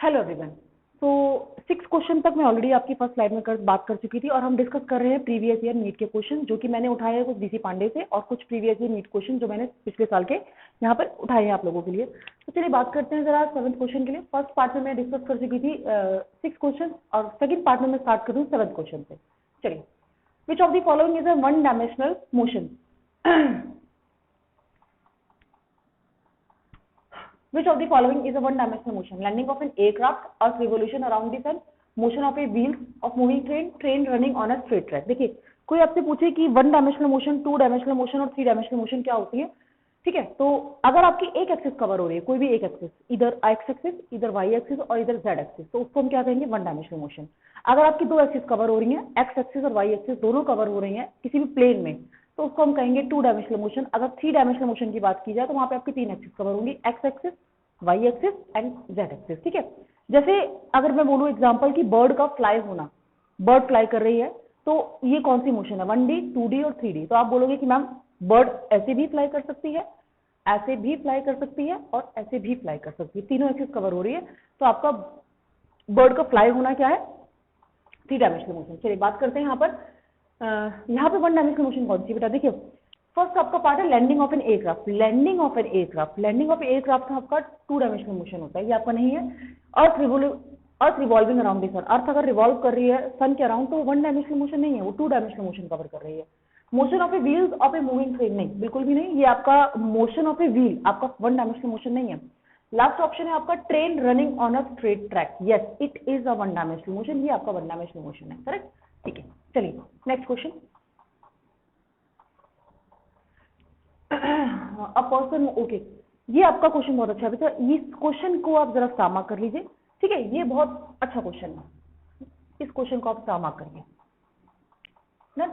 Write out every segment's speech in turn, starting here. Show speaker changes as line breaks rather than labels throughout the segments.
Hello everyone. तो 6 question तक मैं ऑलरेडी आपकी फर्स्ट स्लाइड में बात कर चुकी थी और हम डिस्कस कर रहे हैं प्रीवियस ईयर नीट के क्वेश्चन जो कि मैंने उठाए हैं कुछ डीसी पांडे से और कुछ प्रीवियस ईयर नीट क्वेश्चन जो मैंने पिछले साल के यहाँ पर उठाए हैं आप लोगों के लिए। तो चलिए बात करते हैं जरा 7th क्वेश्चन के लिए। फर्स्ट पार्ट में मैं डिस्कस कर चुकी थी 6 क्वेश्चन और सेकेंड पार्ट में मैं स्टार्ट कर दूँ 7th क्वेश्चन से। चलिए, which of the following is a one dimensional motion? Which of the following is a one-dimensional motion? Landing of an aircraft, Earth revolution around the sun, motion of a wheels of moving train, train running on a straight track. देखिए, कोई आपसे पूछे कि one dimensional motion, to dimensional motion और three dimensional motion क्या होती है, ठीक है? तो अगर आपकी एक एक्सिस कवर हो रही है, कोई भी एक एक्सिस, इधर एक्स एक्सिस, इधर वाई एक्सिस और इधर जेड एक्सिस, तो उसको हम क्या कहेंगे? One dimensional motion. अगर आपकी दो एक्सिस कवर हो रही है, एक्स एक्सिस और वाई एक्सिस दोनों कवर हो रही है किसी भी प्लेन में, तो उसको हम कहेंगे टू डायमेंशनल मोशन। अगर थ्री डायमेंशनल मोशन की बात की जाए तो वहां पे आपकी तीन एक्सिस कवर होंगी, X axis, Y axis and Z axis, ठीक है? जैसे अगर मैं बोलूं एग्जांपल कि बर्ड का फ्लाई होना, बर्ड फ्लाई कर रही है, तो ये कौन सी मोशन है? 1D, 2D और 3D। तो आप बोलोगे कि मैम बर्ड ऐसे भी फ्लाई कर सकती है, ऐसे भी फ्लाई कर सकती है और ऐसे भी फ्लाई कर सकती है, तीनों एक्सिस कवर हो रही है, तो आपका बर्ड का फ्लाई होना क्या है? Three dimensional motion. चलिए बात करते हैं यहाँ पे वन डायमेंशनल मोशन कौन सी बेटा? देखिए, फर्स्ट आपका पार्ट है landing of an aircraft. Landing of an aircraft, landing of aircraft का आपका टू डायमेंशनल मोशन होता है, ये आपका नहीं है। अर्थ रिवॉल्विंग अराउंड द सन, अर्थ अगर रिवॉल्व कर रही है सन के अराउंड तो वो वन डायमेंशनल मोशन नहीं है, वो टू डायमेंशनल मोशन कवर कर रही है। Motion of A wheels of a moving train, नहीं, बिल्कुल भी नहीं, ये आपका मोशन ऑफ ए व्हील आपका वन डायमेंशनल मोशन नहीं है। लास्ट ऑप्शन है आपका train running on a straight track, yes it is a one dimensional motion, ये आपका वन डायमेंशनल मोशन है, करेक्ट? ठीक है, चलिए next question. A person, okay, ये आपका क्वेश्चन बहुत अच्छा है बेटा, इस क्वेश्चन को आप जरा सामा कर लीजिए, ठीक है? ये बहुत अच्छा क्वेश्चन है, इस क्वेश्चन को आप सामा करिए ना,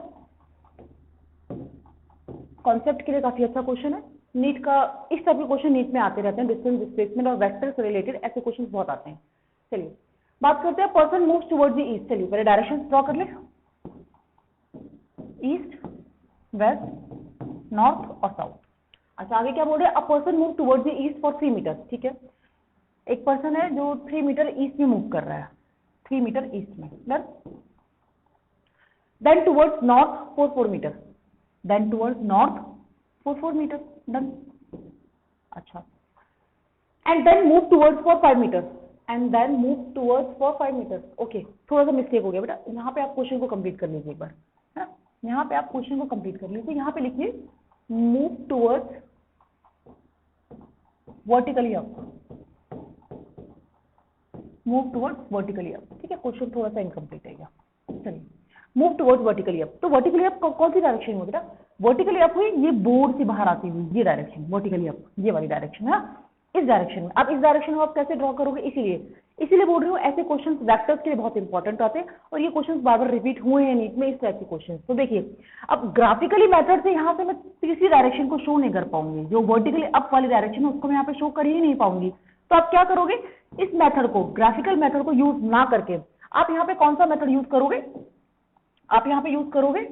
कॉन्सेप्ट के लिए काफी अच्छा क्वेश्चन है। नीट का इस टाइप के क्वेश्चन नीट में आते रहते हैं, डिस्टेंस डिस्प्लेसमेंट और वेक्टर से रिलेटेड ऐसे क्वेश्चन बहुत आते हैं। चलिए बात करते हैं person moves towards the east. चलिए पहले डायरेक्शन ड्रॉ कर ले, ईस्ट, वेस्ट, नॉर्थ और साउथ। अच्छा आगे क्या बोल रहे हैं? A person move towards the east for 3 metre, ठीक है? एक पर्सन है जो 3 मीटर ईस्ट में मूव कर रहा है, 3 मीटर ईस्ट में, done. Then towards north for 4 metre, then towards north for 4 metre, done. अच्छा, and then move towards for 5 metre, and then move towards for 5 metre. Okay, थोड़ा सा मिस्टेक हो गया बेटा, यहाँ पे आप क्वेश्चन को कंप्लीट कर लीजिए एक बार, है ना? यहाँ पे आप क्वेश्चन को कंप्लीट कर लीजिए, यहाँ पे लिखिए move towards vertically up, move towards vertically up, ठीक है? क्वेश्चन थोड़ा सा इनकम्प्लीट है। चलिए मूव टुवर्ड्स वर्टिकली अप, तो वर्टिकली अप कौन सी डायरेक्शन में बेटा? वर्टिकली अप हुई ये बोर्ड से बाहर आती हुई ये डायरेक्शन, वर्टिकली अप ये वाली डायरेक्शन है ना, इस डायरेक्शन में। अब इस डायरेक्शन में आप कैसे ड्रॉ करोगे? इसीलिए बोल रही हूँ ऐसे क्वेश्चन वेक्टर्स के लिए बहुत इंपॉर्टेंट आते हैं और ये क्वेश्चन बार बार रिपीट हुए हैं नीट में, इस टाइप के क्वेश्चन। तो देखिए अब ग्राफिकली मेथड से यहाँ से मैं तीसरी डायरेक्शन को शो नहीं कर पाऊंगी, जो वर्टिकली अप वाली डायरेक्शन है उसको मैं यहाँ पे शो कर ही नहीं पाऊंगी। तो आप क्या करोगे? इस मेथड को, ग्राफिकल मेथड को यूज ना करके आप यहाँ पे कौन सा मेथड यूज करोगे? आप यहाँ पे यूज करोगे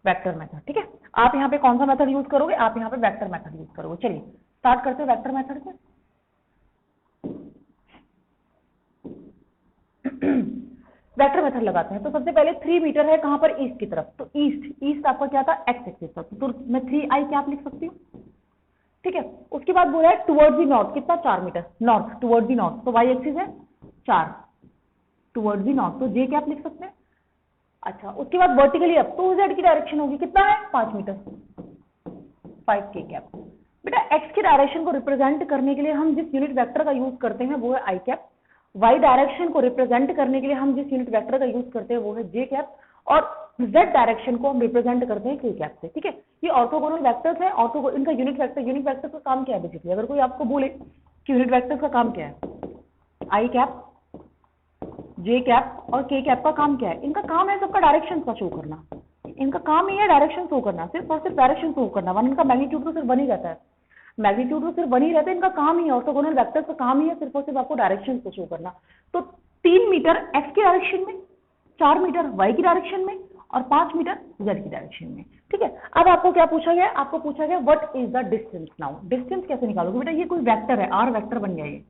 वेक्टर मेथड, ठीक है? आप यहाँ पे कौन सा मेथड यूज करोगे? आप यहाँ पे वेक्टर मेथड यूज करोगे। चलिए स्टार्ट करते हैं वेक्टर मेथड से। वेक्टर मेथड लगाते हैं तो सबसे पहले 3 मीटर है कहां पर? ईस्ट की तरफ, तो ईस्ट आपका क्या था? एक्स एक्सिस पर, तो मैं 3i क्या लिख सकती हूँ, ठीक है? उसके बाद बोला है टुवर्ड्स द नॉर्थ, कितना? 4 metre, north, towards the north, तो वाई एक्सिस है 4, टुवर्ड्स द नॉर्थ, तो जे क्या लिख सकते हैं? अच्छा, उसके बाद वर्टिकली अप, तो जेड की डायरेक्शन होगी, कितना है? 5 मीटर, 5k कैप। बेटा एक्स की डायरेक्शन को रिप्रेजेंट करने के लिए हम जिस यूनिट वेक्टर का यूज करते हैं वो है आई कैप, वाई डायरेक्शन को रिप्रेजेंट करने के लिए हम जिस यूनिट वेक्टर का यूज करते हैं वो है जे कैप, और जेड डायरेक्शन को हम रिप्रेजेंट करते हैं के कैप से, ठीक है? ये ऑर्थोगोनल वेक्टर्स है, इनका यूनिट वेक्टर का काम क्या है बेसिकली? अगर कोई आपको बोले कि यूनिट वेक्टर का काम क्या है, आई कैप, जे कैप और के कैप का काम क्या है? इनका काम है सबका डायरेक्शन का शो करना, इनका काम ही है डायरेक्शन शो करना, सिर्फ और सिर्फ डायरेक्शन शो करना। वन इनका मैग्नीट्यूड तो सिर्फ वन ही रहता है, मैग्नीट्यूड तो सिर्फ वन ही रहता है, इनका काम ही है, ऑर्थोगोनल वेक्टर्स का काम ही है सिर्फ और सिर्फ आपको डायरेक्शन को शो करना। तो 3 मीटर एक्स की डायरेक्शन में, 4 मीटर वाई की डायरेक्शन में और 5 मीटर जेड की डायरेक्शन में। ठीक है, अब आपको क्या पूछा गया, आपको पूछा गया what is the distance. Now distance कैसे निकालोगे बेटा, ये कोई वेक्टर है, आर वेक्टर बन गया ये।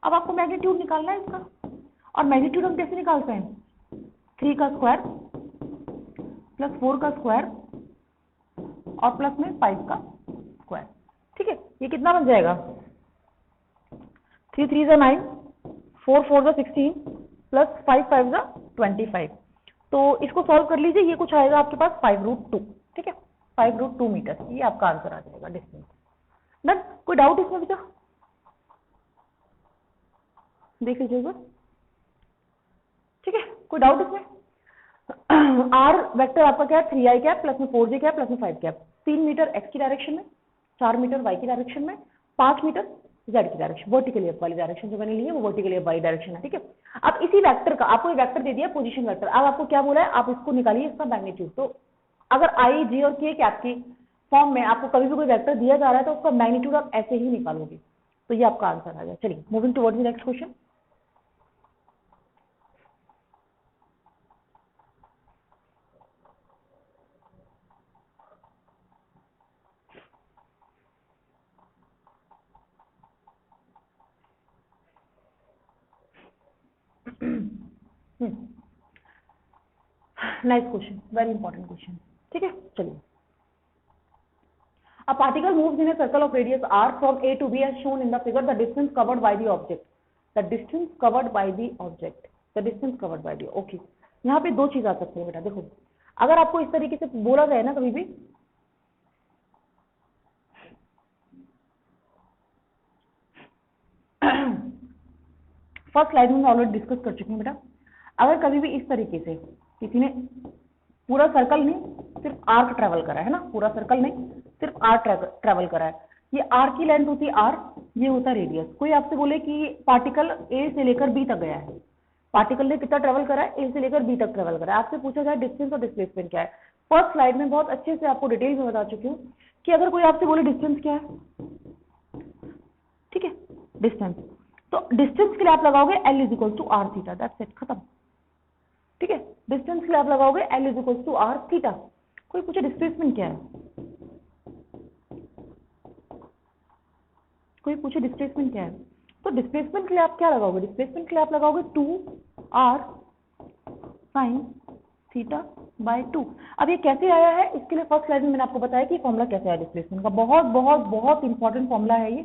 अब आपको मैग्नीट्यूड निकालना है इसका, और मैग्नीट्यूड हम कैसे निकालते हैं, 3 का स्क्वायर प्लस 4 का स्क्वायर और प्लस में 5 का स्क्वायर। ठीक है, ये कितना बन जाएगा, 3 3 9, 4 4 16 प्लस 5 5 25। तो इसको सॉल्व कर लीजिए, ये कुछ आएगा आपके पास 5√2। ठीक है, 5√2 मीटर, ये आपका आंसर आ जाएगा डिस्टेंस। डन, कोई डाउट इसमें बेटा, देख लीजिएगा। ठीक है, कोई डाउट इसमें, आर वेक्टर आपका क्या है, 3i कैप प्लस में 4j कैप प्लस में 5 कैप, 3 मीटर एक्स की डायरेक्शन में, 4 मीटर वाई की डायरेक्शन में, 5 मीटर जेड की डायरेक्शन, वर्टिकली अप वाली डायरेक्शन जो मैंने ली है वो वर्टिकली अप वाली डायरेक्शन है। ठीक है, अब इसी वेक्टर का आपको एक वेक्टर दे दिया पोजीशन वेक्टर, अब आपको क्या बोला है, आप इसको निकालिए इसका मैग्नीट्यूड। तो अगर आई जी और के कैप की फॉर्म में आपको कभी भी कोई वेक्टर दिया जा रहा है तो उसका मैग्नीट्यूड आप ऐसे ही निकालोगे, तो ये आपका आंसर आ जाए। चलिए moving towards the next question. Nice question, very important question. ठीक है, चलिए। A particle moves in a circle of radius r from A to B as shown in the figure. The distance covered by the object. The distance covered by the object. The distance covered by the. Okay. यहाँ पे दो चीज आ सकती है बेटा, देखो अगर आपको इस तरीके से बोला जाए ना कभी भी, फर्स्ट स्लाइड में मैं ऑलरेडी डिस्कस कर चुकी हूँ बेटा, अगर कभी भी इस तरीके से किसी ने पूरा सर्कल नहीं सिर्फ आर्क ट्रेवल करा है ना, पूरा सर्कल नहीं सिर्फ आर्क ट्रेवल करा है, ये आर की लेंथ होती है आर, ये होता है रेडियस। कोई आपसे बोले कि पार्टिकल ए से लेकर बी तक गया है, पार्टिकल ने कितना ट्रेवल करा है, ए से लेकर बी तक ट्रेवल करा है, आपसे पूछा जाए डिस्टेंस और डिस्प्लेसमेंट क्या है। फर्स्ट स्लाइड में बहुत अच्छे से आपको डिटेल में बता चुकी हूँ कि अगर कोई आपसे बोले डिस्टेंस क्या है, ठीक है डिस्टेंस, तो डिस्टेंस के लिए आप लगाओगे L is equal to R theta, that's it, खत्म। ठीक है, डिस्टेंस के लिए आप लगाओगे L is equal to R theta. कोई पूछे डिस्प्लेसमेंट क्या है, कोई पूछे डिस्प्लेसमेंट क्या है, तो डिस्प्लेसमेंट के लिए आप क्या लगाओगे, डिस्प्लेसमेंट के लिए आप लगाओगे 2r sin थीटा बाय 2। अब ये कैसे आया है, इसके लिए फर्स्ट स्लाइड में मैंने आपको बताया कि फॉर्मूला कैसे आया डिस्प्लेसमेंट का, बहुत बहुत बहुत इंपॉर्टेंट फॉर्मूला है ये।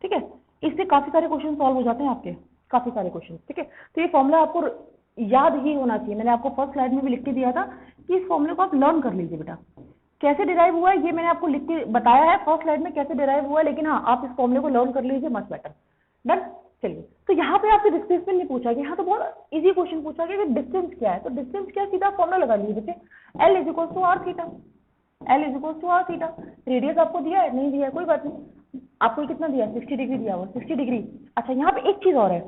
ठीक है, इससे काफी सारे क्वेश्चन सॉल्व हो जाते हैं आपके, काफी सारे क्वेश्चन। ठीक है, तो ये फॉर्मूला आपको याद ही होना चाहिए, मैंने आपको फर्स्ट स्लाइड में भी लिख के दिया था कि इस फॉर्मूले को आप लर्न कर लीजिए बेटा। कैसे डिराइव हुआ है ये मैंने आपको लिख के बताया है फर्स्ट स्लाइड में कैसे डिराइव हुआ है, लेकिन हाँ आप इस फॉर्मूले को लर्न कर लीजिए, मच बेटर। डन, चलिए। तो यहाँ पे आपसे डिस्प्लेसमेंट नहीं पूछा गया, यहाँ तो बहुत इजी क्वेश्चन पूछा गया कि डिस्टेंस क्या है, तो डिस्टेंस क्या, सीधा फॉर्मूला लगा लीजिए बच्चे, L is equal to R theta, L is equal to R theta. Radius आपको दिया है, नहीं दिया है कोई बात नहीं, आपको कितना दिया, 60 डिग्री दिया हुआ, 60 डिग्री। अच्छा यहाँ पे एक चीज और है,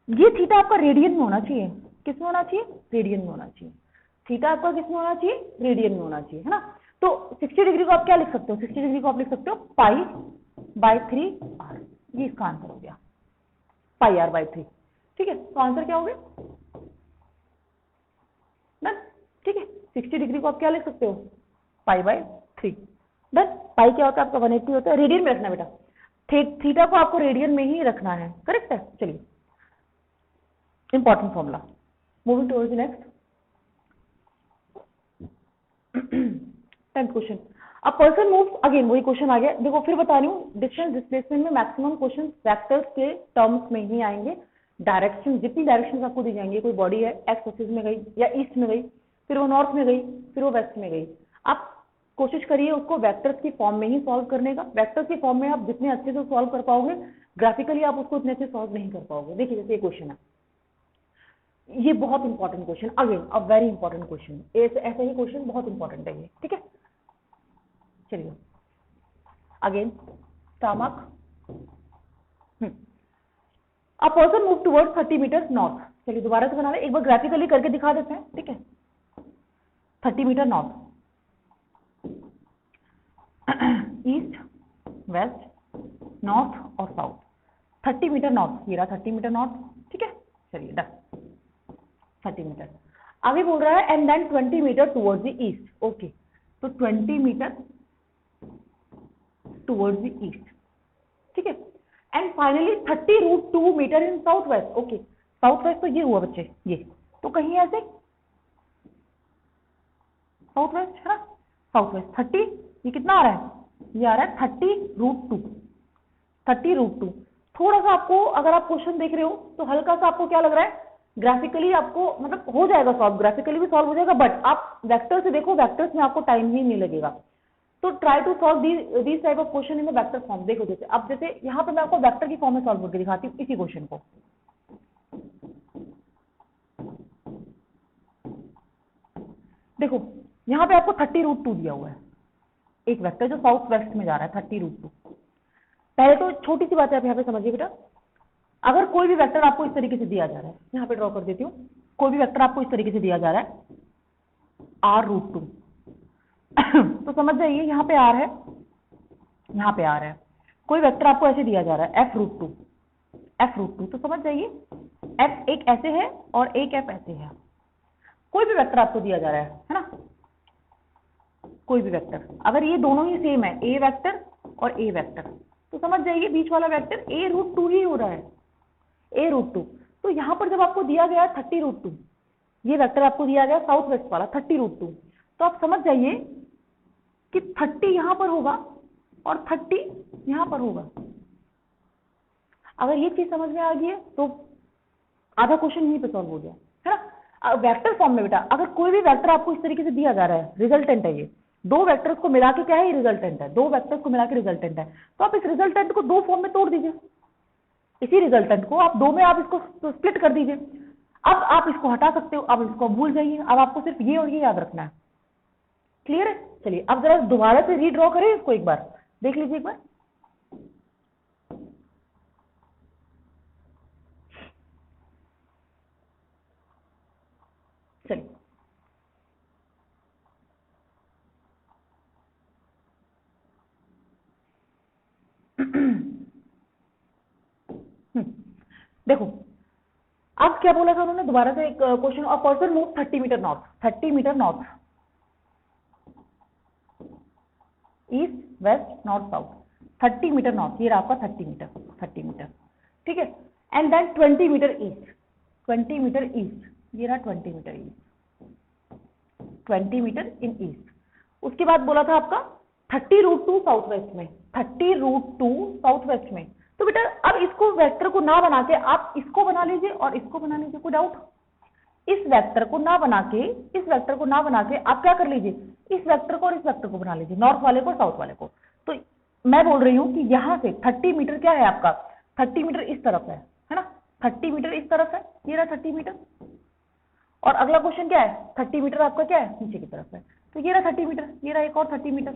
ये थीटा आपका रेडियन में होना चाहिए, किस में होना चाहिए, रेडियन में होना चाहिए। थीटा आपका किस में होना चाहिए, रेडियन में होना चाहिए, है ना। तो 60 डिग्री को आप क्या लिख सकते हो, 60 डिग्री को आप लिख सकते हो पाई बाय 3r, ये इसका आंसर हो गया, पाई आर बाय 3। ठीक है, तो आंसर क्या हो गया डन। ठीक है, 60 डिग्री को आप क्या लिख सकते हो, पाई बाय 3। डन, पाई क्या होता है आपका 180 होता है, रेडियन में रखना बेटा, थीटा को आपको रेडियन में ही रखना है, करेक्ट है। चलिए, important formula, moving towards the next 10th question. A person moves, again वही क्वेश्चन आ गया, देखो फिर बता रही हूँ, डिस्टेंस डिस्प्लेसमेंट में मैक्सिमम क्वेश्चन वेक्टर्स के टर्म्स में ही आएंगे। डायरेक्शन, जितनी डायरेक्शन आपको दी जाएंगी, कोई बॉडी है एक्स एक्सिस में गई या ईस्ट में गई, फिर वो नॉर्थ में गई, फिर वो वेस्ट में गई, आप कोशिश करिए उसको वेक्टर्स की फॉर्म में ही सॉल्व करने का। वेक्टर्स की फॉर्म में आप जितने अच्छे से सॉल्व कर पाओगे, ग्राफिकली आप उसको इतने अच्छे सॉल्व नहीं कर पाओगे। देखिए जैसे ये क्वेश्चन है, ये बहुत important question, again a very important question, ऐसा ही क्वेश्चन बहुत इंपॉर्टेंट है ये। ठीक है, चलिए अगेन स्टमक, a person move towards 30 metre north. चलिए दोबारा से बना ले, एक बार ग्राफिकली करके दिखा देते हैं। ठीक है, 30 metre north, east west north और साउथ, 30 मीटर नॉर्थ, ये रहा 30 मीटर नॉर्थ। ठीक है, चलिए डन, 30 मीटर। आगे बोल रहा है and then 20 metre towards the east. Okay, तो 20 मीटर टुवर्ड्स द ईस्ट, ठीक है। And finally 30√2 metre in south west. Okay, south west तो ये हुआ बच्चे, ये तो कहीं ऐसे साउथ वेस्ट है ना, साउथ वेस्ट 30, ये कितना आ रहा है, ये आ रहा है 30√2, 30√2। थोड़ा सा आपको, अगर आप क्वेश्चन देख रहे हो तो हल्का सा आपको क्या लग रहा है, ग्राफिकली आपको मतलब हो जाएगा सॉल्व, ग्राफिकली भी सॉल्व हो जाएगा, बट आप वेक्टर से देखो, वेक्टर्स में आपको टाइम ही नहीं लगेगा। तो try to solve these type of question in the vector form. देखो जैसे अब जैसे यहाँ पे मैं आपको वेक्टर की फॉर्म में सॉल्व करके दिखाती हूँ इसी क्वेश्चन को। देखो यहाँ पे आपको 30√2 दिया हुआ है, एक वेक्टर जो साउथ वेस्ट में जा रहा है 30√2। पहले तो छोटी सी बात है आप यहाँ पे समझिए बेटा, अगर कोई भी वेक्टर आपको इस तरीके से दिया जा रहा है, यहाँ पे ड्रॉ कर देती हूँ, कोई भी वेक्टर आपको इस तरीके से दिया जा रहा है r√2 तो समझ जाइए यहाँ पे r है, यहाँ पे r है। कोई वेक्टर आपको ऐसे दिया जा रहा है f√2, f√2, तो समझ जाइए f एक ऐसे है और एक f ऐसे है। कोई भी वेक्टर आपको दिया जा रहा है ना, कोई भी वेक्टर, अगर ये दोनों ही सेम है, a वेक्टर और a वेक्टर, तो समझ जाइए बीच वाला वेक्टर a√2 ही हो रहा है, a√2। तो यहां पर जब आपको दिया गया 30√2, ये वेक्टर आपको दिया गया साउथ वेस्ट वाला 30√2, तो आप समझ जाइए कि 30 यहां पर होगा और 30 यहां पर होगा। अगर ये चीज समझ में आ गई है तो आधा क्वेश्चन यहीं पे सॉल्व हो गया है ना। वेक्टर फॉर्म में बेटा अगर कोई भी वेक्टर आपको इस तरीके से दिया जा रहा है, रिजल्टेंट है ये, दो वेक्टर्स को मिला के क्या है, ये रिजल्टेंट है, दो वेक्टर्स को मिला के रिजल्टेंट है, तो आप इस रिजल्टेंट को दो फॉर्म में तोड़ दीजिए, इसी रिजल्टेंट को आप दो में आप इसको स्प्लिट कर दीजिए। अब आप इसको हटा सकते हो, अब इसको भूल जाइए, अब आपको सिर्फ ये और ये याद रखना है। क्लियर है? चलिए अब जरा दोबारा से रीड्रॉ करें इसको, एक बार देख लीजिए एक बार। चलिए देखो अब क्या बोला था उन्होंने, दोबारा से एक question, a person move 30 metre north, 30 metre north, east west north south, 30 metre north, ये रहा आपका 30 मीटर, 30 मीटर, ठीक है। And then 20 metre east, 20 metre east, ये रहा 20 metre east, 20 metre in east. उसके बाद बोला था आपका 30√2 साउथ वेस्ट में, 30√2 साउथ वेस्ट में। तो बेटा अब इसको वेक्टर को ना बना के आप इसको बना लीजिए और इसको बना लीजिए, कोई डाउट? इस वेक्टर को ना बना के, इस वेक्टर को ना बना के आप क्या कर लीजिए, इस वेक्टर को और इस वेक्टर को बना लीजिए, नॉर्थ वाले को साउथ वाले को। तो मैं बोल रही हूं कि यहां से 30 मीटर क्या है आपका, 30 मीटर इस तरफ है ना, 30 मीटर इस तरफ है, ये रहा 30 मीटर। और अगला क्वेश्चन क्या है, 30 मीटर आपका क्या है, नीचे की तरफ है, तो ये रहा 30 मीटर, ये रहा एक और 30 मीटर।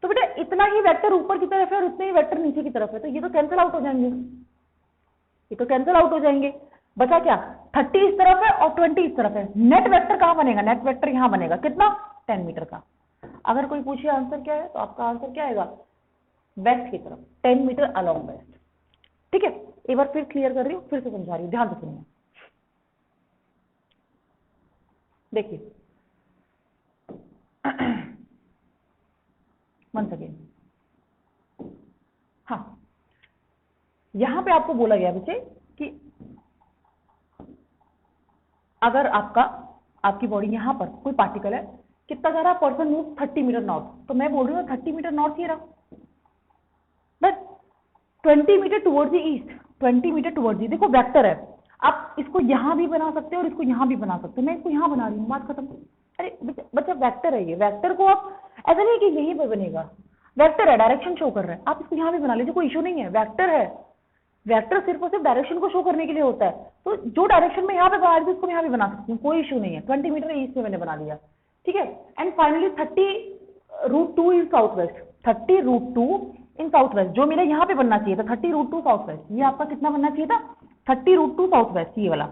तो बेटा इतना ही वेक्टर ऊपर की तरफ है और उतने ही वेक्टर नीचे की तरफ है, तो ये तो कैंसिल आउट हो जाएंगे, ये तो कैंसिल आउट हो जाएंगे। बचा क्या, 30 इस तरफ है और 20 इस तरफ है। नेट वेक्टर कहां बनेगा, नेट वेक्टर यहां बनेगा, कितना, 10 मीटर का। अगर कोई पूछे आंसर क्या है, तो आपका आंसर क्या आएगा, वेस्ट की तरफ, 10 मीटर अलोंग वेस्ट। ठीक है, एक बार फिर क्लियर कर रही हूँ, फिर से समझा रही हूँ, ध्यान से सुनिए। देखिए वंस अगेन, हाँ यहां पे आपको बोला गया बच्चे कि अगर आपकी बॉडी यहां पर कोई पार्टिकल है, कितना जा रहा है, पर्सन मूव 30 मीटर नॉर्थ, तो मैं बोल रही हूँ 30 मीटर नॉर्थ ही रहा, but 20 metre towards the east, 20 metre towards the, देखो वेक्टर है, आप इसको यहां भी बना सकते हो और इसको यहां भी बना सकते हो, मैं इसको यहां बना रही हूँ, बात खत्म। अरे बच्चा वेक्टर है ये, वेक्टर को आप ऐसा नहीं कि यहीं पर बनेगा, वेक्टर है, डायरेक्शन शो कर रहा है, आप इसको यहां भी बना लीजिए, कोई इशू नहीं है, वेक्टर है, वेक्टर सिर्फ और सिर्फ डायरेक्शन को शो करने के लिए होता है, तो जो डायरेक्शन में यहाँ पे बना रही थी उसको मैं यहाँ भी बना सकती हूँ, कोई इशू नहीं है। 20 मीटर ईस्ट में मैंने बना लिया, ठीक है। And finally 30√2 in south waste, 30√2 in south waste, जो मेरा यहाँ पे बनना चाहिए था 30√2 साउथ वेस्ट, ये आपका कितना बनना चाहिए था, 30√2 साउथ वेस्ट, ये वाला।